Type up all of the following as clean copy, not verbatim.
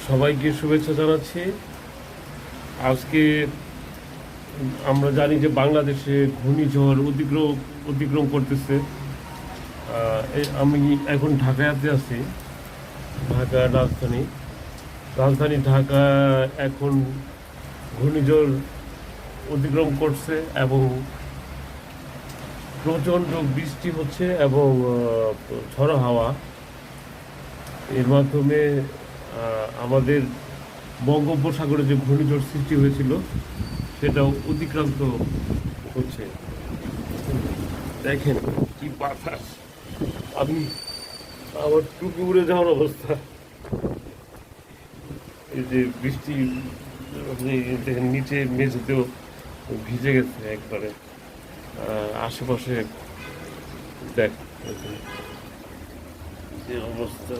সবাইকে শুভেচ্ছা জানাচ্ছি। আজকে আমরা জানি যে বাংলাদেশে ঘূর্ণিঝড় অতিক্রম করতেছে। আমি এখন ঢাকায় আছি, ঢাকা রাজধানী ঢাকা এখন ঘূর্ণিঝড় অতিক্রম করছে এবং প্রচণ্ড বৃষ্টি হচ্ছে এবং ঝড়ো হাওয়া। এর মাধ্যমে আমাদের বঙ্গোপসাগরে যে ঘূর্ণিঝড় সৃষ্টি হয়েছিল সেটাও অতিক্রান্ত হচ্ছে। দেখেন কি বাতাস, আমি আমার টুপি উড়ে যাওয়ার অবস্থা। এই যে বৃষ্টি, আপনি দেখেন নিচে মেঝেতেও ভিজে গেছে একবারে। আশেপাশে দেখ যে অবস্থা।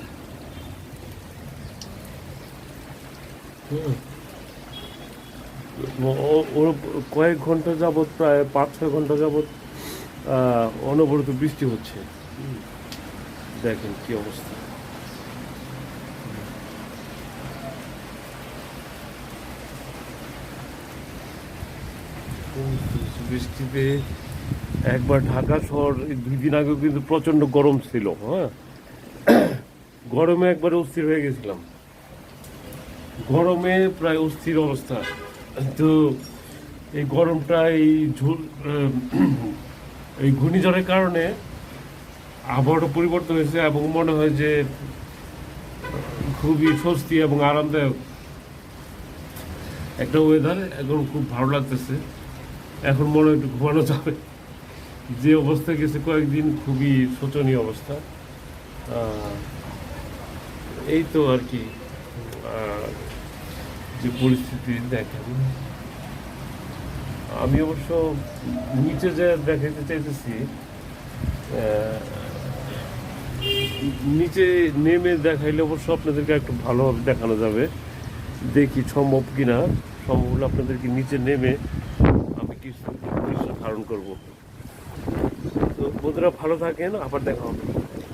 ওর কয়েক ঘন্টা যাবৎ, প্রায় 5-6 ঘন্টা যাবৎ অনবরত বৃষ্টি হচ্ছে। দেখেন কি অবস্থা। বৃষ্টিতে একবার ঢাকা শহর 2 দিন আগেও কিন্তু প্রচণ্ড গরম ছিল। হ্যাঁ, গরমে একবারে অস্থির হয়ে গেছিলাম, গরমে প্রায় অস্থির অবস্থা। তো এই গরমটা এই ঘূর্ণিঝড়ের কারণে আবহাওয়াটা পরিবর্তন হয়েছে এবং মনে হয় যে খুবই স্বস্তি এবং আরামদায়ক একটা ওয়েদার। এখন খুব ভালো লাগতেছে, এখন মনে হয় একটু ঘুমানো যাবে। যে অবস্থা গেছে কয়েকদিন, খুবই শোচনীয় অবস্থা। এই তো আর কি, যে পরিস্থিতি দেখেন। আমি অবশ্য নিচে যে দেখাতে চাইতেছি, নিচে নেমে দেখাইলে অবশ্য আপনাদেরকে একটু ভালোভাবে দেখানো যাবে। দেখি সম্ভব কিনা, সম্ভব হলে আপনাদেরকে নিচে নেমে আমি কিছু দৃশ্য ধারণ করবো। তো বন্ধুরা ভালো থাকেন, আবার দেখা হবে।